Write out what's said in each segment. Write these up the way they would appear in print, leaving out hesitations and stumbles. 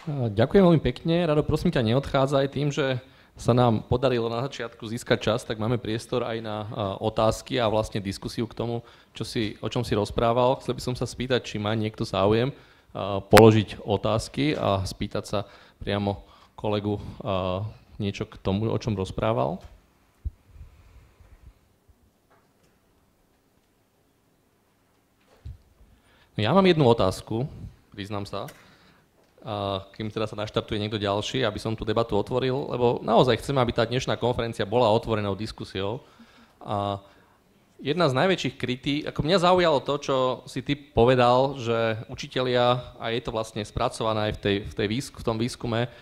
Ďakujem veľmi pekne. Rado, prosím ťa, neodchádzaj. Tým, že sa nám podarilo na začiatku získať čas, tak máme priestor aj na otázky a vlastne diskusiu k tomu, o čom si rozprával. Chcel by som sa spýtať, či má niekto záujem položiť otázky a spýtať sa priamo kolegu niečo k tomu, o čom rozprával. No, ja mám jednu otázku, priznám sa, kým teda sa naštartuje niekto ďalší, aby som tú debatu otvoril, lebo naozaj chcem, aby tá dnešná konferencia bola otvorenou diskusiou. A jedna z najväčších kritík, ako mňa zaujalo to, čo si ty povedal, že učitelia, a je to vlastne spracované aj v tom výskume,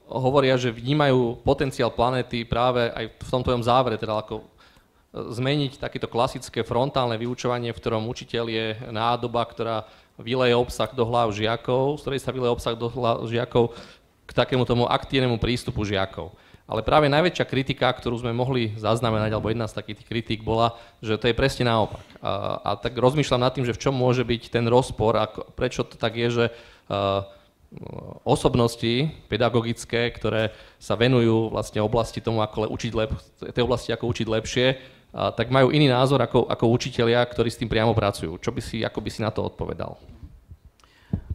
hovoria, že vnímajú potenciál planéty práve aj v tom tvojom závere, teda ako zmeniť takéto klasické frontálne vyučovanie, v ktorom učiteľ je nádoba, ktorá vyleje obsah do hlav žiakov, z ktorej sa vyleje obsah do hlav žiakov k takému tomu aktívnemu prístupu žiakov. Ale práve najväčšia kritika, ktorú sme mohli zaznamenať, alebo jedna z takých kritík bola, že to je presne naopak. A tak rozmýšľam nad tým, že v čom môže byť ten rozpor a prečo to tak je, že osobnosti pedagogické, ktoré sa venujú vlastne oblasti tomu, tej oblasti, ako učiť lepšie, tak majú iný názor ako učitelia, ktorí s tým priamo pracujú. Ako by si na to odpovedal?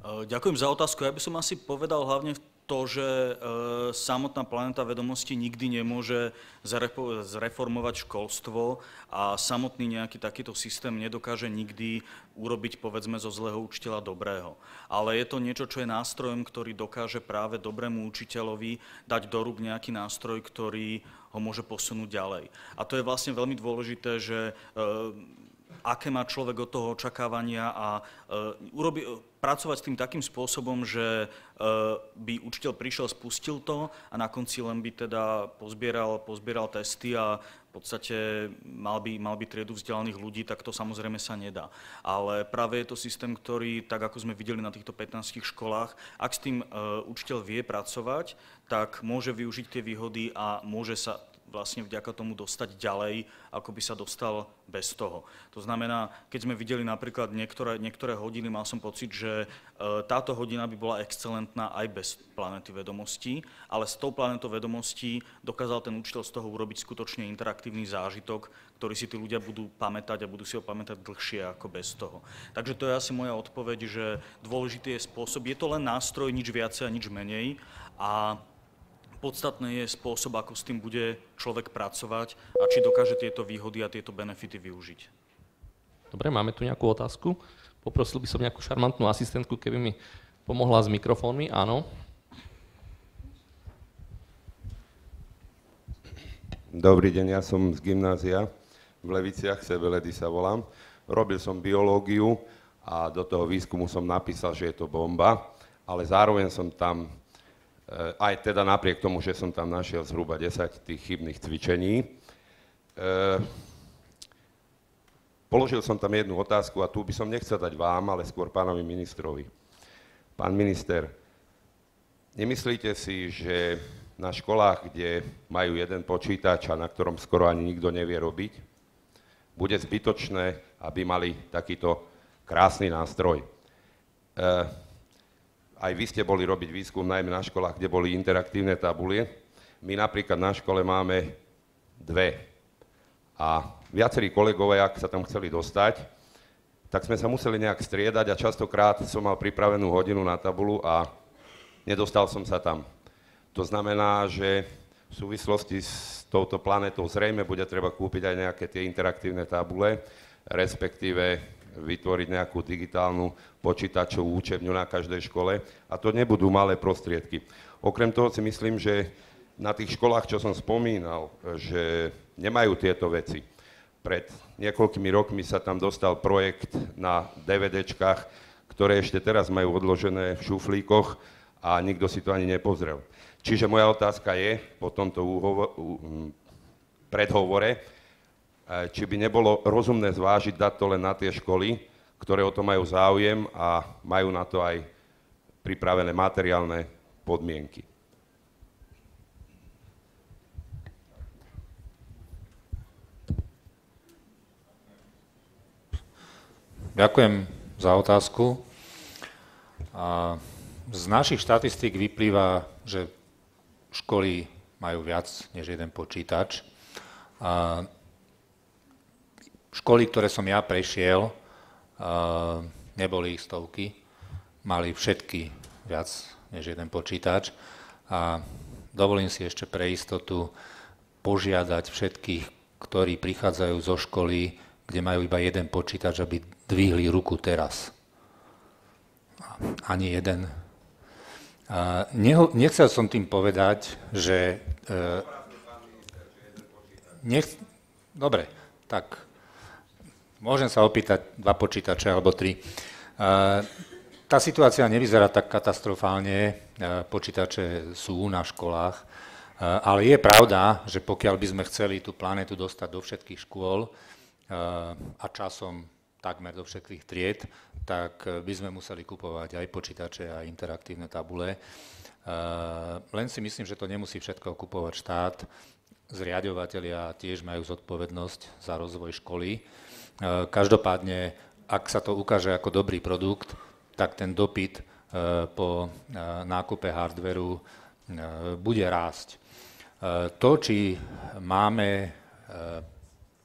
Ďakujem za otázku. Ja by som asi povedal hlavne to, že samotná planéta vedomosti nikdy nemôže zreformovať školstvo a samotný nejaký takýto systém nedokáže nikdy urobiť, povedzme, zo zlého učiteľa dobrého. Ale je to niečo, čo je nástrojom, ktorý dokáže práve dobrému učiteľovi dať do rúk nejaký nástroj, ktorý ho môže posunúť ďalej. A to je vlastne veľmi dôležité, že aké má človek od toho očakávania a pracovať s tým takým spôsobom, že by učiteľ prišiel, spustil to a na konci len by teda pozbieral testy a v podstate mal by triedu vzdelaných ľudí, tak to samozrejme sa nedá. Ale práve je to systém, ktorý, tak ako sme videli na týchto 15 školách, ak s tým učiteľ vie pracovať, tak môže využiť tie výhody a môže sa vlastne vďaka tomu dostať ďalej, ako by sa dostal bez toho. To znamená, keď sme videli napríklad niektoré hodiny, mal som pocit, že táto hodina by bola excelentná aj bez planéty vedomostí, ale s tou planétou vedomostí dokázal ten učiteľ z toho urobiť skutočne interaktívny zážitok, ktorý si tí ľudia budú pamätať a budú si ho pamätať dlhšie ako bez toho. Takže to je asi moja odpoveď, že dôležitý je spôsob, je to len nástroj, nič viacej a nič menej a podstatné je spôsob, ako s tým bude človek pracovať a či dokáže tieto výhody a tieto benefity využiť. Dobre, máme tu nejakú otázku. Poprosil by som nejakú šarmantnú asistentku, keby mi pomohla s mikrofónmi. Áno. Dobrý deň, ja som z gymnázia v Leviciach, Sebeledy sa volám. Robil som biológiu a do toho výskumu som napísal, že je to bomba, ale zároveň som tam aj teda napriek tomu, že som tam našiel zhruba 10 tých chybných cvičení. Položil som tam jednu otázku a tu by som nechcel dať vám, ale skôr pánovi ministrovi. Pán minister, nemyslíte si, že na školách, kde majú jeden počítač a na ktorom skoro ani nikto nevie robiť, bude zbytočné, aby mali takýto krásny nástroj? Aj vy ste boli robiť výskum najmä na školách, kde boli interaktívne tabulie. My napríklad na škole máme 2. A viacerí kolegovia, ak sa tam chceli dostať, tak sme sa museli nejak striedať a častokrát som mal pripravenú hodinu na tabulu a nedostal som sa tam. To znamená, že v súvislosti s touto planetou zrejme bude treba kúpiť aj nejaké tie interaktívne tabule, respektíve vytvoriť nejakú digitálnu počítačovú učebňu na každej škole a to nebudú malé prostriedky. Okrem toho si myslím, že na tých školách, čo som spomínal, že nemajú tieto veci. Pred niekoľkými rokmi sa tam dostal projekt na DVDčkách, ktoré ešte teraz majú odložené v šuflíkoch a nikto si to ani nepozrel. Čiže moja otázka je po tomto predhovore, či by nebolo rozumné zvážiť dať to len na tie školy, ktoré o to majú záujem a majú na to aj pripravené materiálne podmienky. Ďakujem za otázku. A Z našich štatistík vyplýva, že školy majú viac než jeden počítač. A školy, ktoré som ja prešiel, neboli ich stovky, mali všetky viac než jeden počítač. A dovolím si ešte pre istotu požiadať všetkých, ktorí prichádzajú zo školy, kde majú iba jeden počítač, aby dvihli ruku teraz. Ani jeden. Nechcel som tým povedať, že... Dobre, tak môžem sa opýtať 2 počítače alebo 3. Tá situácia nevyzerá tak katastrofálne, počítače sú na školách, ale je pravda, že pokiaľ by sme chceli tú planetu dostať do všetkých škôl a časom takmer do všetkých tried, tak by sme museli kupovať aj počítače a interaktívne tabule. Len si myslím, že to nemusí všetko kupovať štát. Zriaďovatelia tiež majú zodpovednosť za rozvoj školy. Každopádne, ak sa to ukáže ako dobrý produkt, tak ten dopyt po nákupe hardveru bude rásť. To, či máme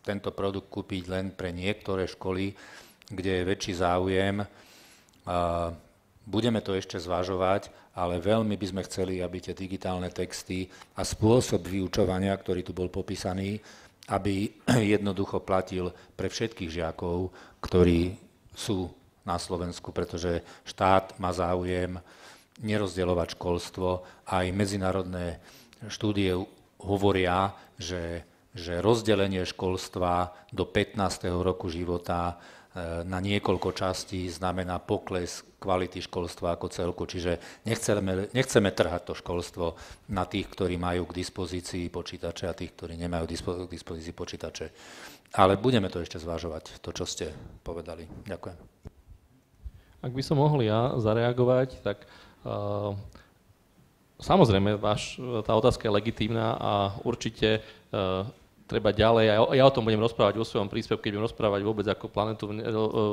tento produkt kúpiť len pre niektoré školy, kde je väčší záujem, budeme to ešte zvažovať, ale veľmi by sme chceli, aby tie digitálne texty a spôsob vyučovania, ktorý tu bol popísaný, aby jednoducho platil pre všetkých žiakov, ktorí sú na Slovensku, pretože štát má záujem nerozdeľovať školstvo. Aj medzinárodné štúdie hovoria, že rozdelenie školstva do 15. roku života na niekoľko častí znamená pokles kvality školstva ako celku. Čiže nechceme trhať to školstvo na tých, ktorí majú k dispozícii počítače a tých, ktorí nemajú k dispozícii počítače. Ale budeme to ešte zvažovať, to, čo ste povedali. Ďakujem. Ak by som mohol ja zareagovať, tak samozrejme, tá otázka je legitímna a určite treba ďalej, ja o tom budem rozprávať vo svojom príspevku, keď budem rozprávať vôbec ako planetu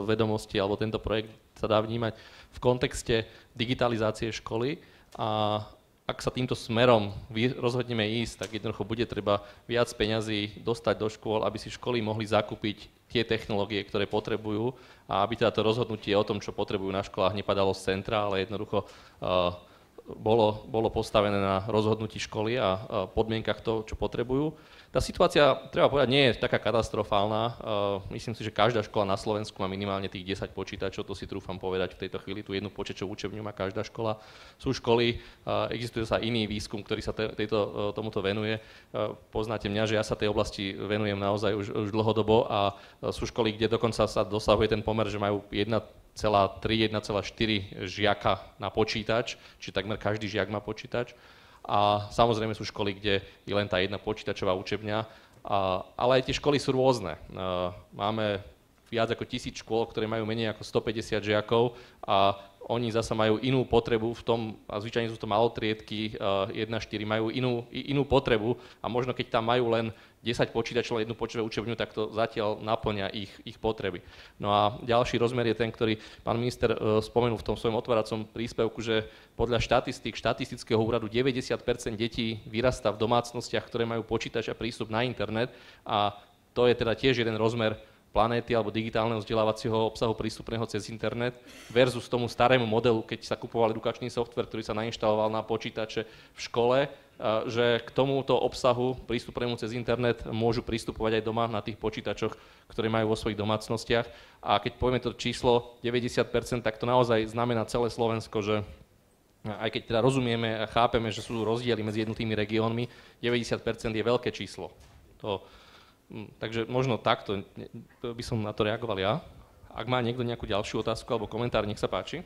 vedomosti, alebo tento projekt sa dá vnímať v kontexte digitalizácie školy a ak sa týmto smerom rozhodneme ísť, tak jednoducho bude treba viac peňazí dostať do škôl, aby si školy mohli zakúpiť tie technológie, ktoré potrebujú a aby teda to rozhodnutie o tom, čo potrebujú na školách, nepadalo z centra, ale jednoducho bolo postavené na rozhodnutí školy a podmienkach toho, čo potrebujú. Tá situácia, treba povedať, nie je taká katastrofálna. Myslím si, že každá škola na Slovensku má minimálne tých 10 počítačov, to si trúfam povedať v tejto chvíli, tú jednu počítačovú učebňu má každá škola. Sú školy, existuje sa iný výskum, ktorý sa tomuto venuje. Poznáte mňa, že ja sa tej oblasti venujem naozaj už dlhodobo a sú školy, kde dokonca sa dosahuje ten pomer, že majú 1,3, 1,4 žiaka na počítač, čiže takmer každý žiak má počítač. A samozrejme sú školy, kde je len tá jedna počítačová učebňa, ale aj tie školy sú rôzne. Máme viac ako 1000 škôl, ktoré majú menej ako 150 žiakov a oni zasa majú inú potrebu v tom, a zvyčajne sú to malotriedky, 1-4 majú inú potrebu a možno keď tam majú len 10 počítačov, jednu počítačovú učebňu, tak to zatiaľ naplňa ich potreby. No a ďalší rozmer je ten, ktorý pán minister spomenul v tom svojom otváracom príspevku, že podľa štatistického úradu 90% detí vyrastá v domácnostiach, ktoré majú počítač a prístup na internet a to je teda tiež jeden rozmer planéty alebo digitálneho vzdelávacieho obsahu prístupného cez internet versus tomu starému modelu, keď sa kupoval edukačný software, ktorý sa nainštaloval na počítače v škole, že k tomuto obsahu prístupnému cez internet môžu pristupovať aj doma na tých počítačoch, ktoré majú vo svojich domácnostiach. A keď povieme to číslo 90%, tak to naozaj znamená celé Slovensko, že aj keď teda rozumieme a chápeme, že sú rozdiely medzi jednotlivými regiónmi, 90% je veľké číslo. Takže možno takto by som na to reagoval ja. Ak má niekto nejakú ďalšiu otázku alebo komentár, nech sa páči.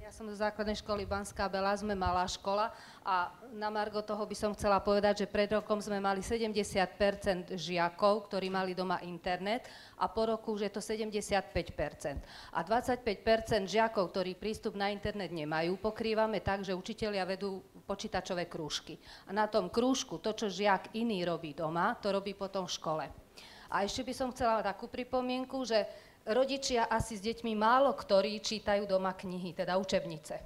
Ja som zo základnej školy Banská Bela, sme malá škola a na margo toho by som chcela povedať, že pred rokom sme mali 70% žiakov, ktorí mali doma internet a po roku už je to 75%. A 25% žiakov, ktorí prístup na internet nemajú, pokrývame tak, že učitelia vedú počítačové krúžky. A na tom krúžku to, čo žiak iný robí doma, to robí potom v škole. A ešte by som chcela takú pripomienku, že rodičia asi s deťmi málo ktorí čítajú doma knihy, teda učebnice.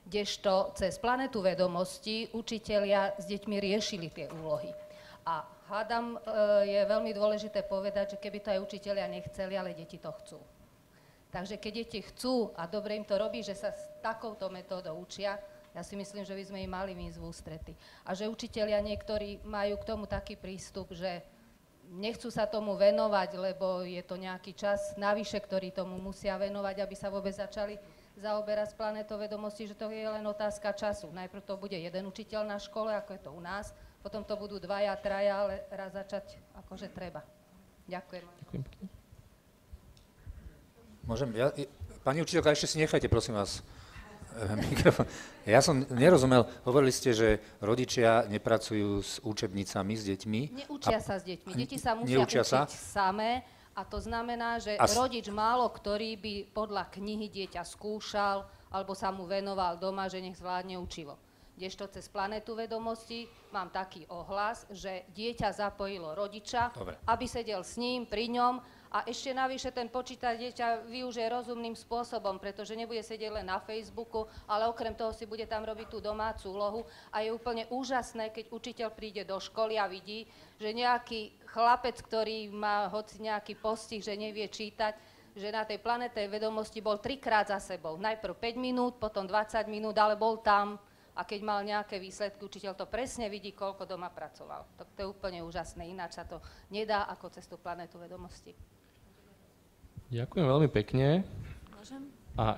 Kdežto cez Planetu vedomostí učitelia s deťmi riešili tie úlohy. A hádam, je veľmi dôležité povedať, že keby to aj učitelia nechceli, ale deti to chcú. Takže keď deti chcú a dobre im to robí, že sa s takouto metódou učia, ja si myslím, že by sme im mali výjsť v ústrety. A že učitelia niektorí majú k tomu taký prístup, že nechcú sa tomu venovať, lebo je to nejaký čas navyše, ktorý tomu musia venovať, aby sa vôbec začali zaoberať s Planetou vedomostí, že to je len otázka času. Najprv to bude jeden učiteľ na škole, ako je to u nás, potom to budú 2, 3, ale raz začať akože treba. Ďakujem. Ďakujem pekne. Môžem? Pani učiteľka, ešte si nechajte, prosím vás, mikrofón. Ja som nerozumel, hovorili ste, že rodičia nepracujú s učebnicami, s deťmi. Neučia sa s deťmi. Deti sa musia učiť samé a to znamená, že rodič málo ktorý by podľa knihy dieťa skúšal alebo sa mu venoval doma, že nech zvládne učivo. Kdežto cez Planetu vedomostí mám taký ohlas, že dieťa zapojilo rodiča, aby sedel s ním, pri ňom a ešte navyše ten počítač dieťa využije rozumným spôsobom, pretože nebude sedieť len na Facebooku, ale okrem toho si bude tam robiť tú domácu úlohu a je úplne úžasné, keď učiteľ príde do školy a vidí, že nejaký chlapec, ktorý má hoci nejaký postih, že nevie čítať, že na tej Planete vedomosti bol 3-krát za sebou. Najprv 5 minút, potom 20 minút, ale bol tam. A keď mal nejaké výsledky, učiteľ to presne vidí, koľko doma pracoval. To je úplne úžasné, ináč sa to nedá ako cez tú Planetu vedomosti. Ďakujem veľmi pekne. Môžem? A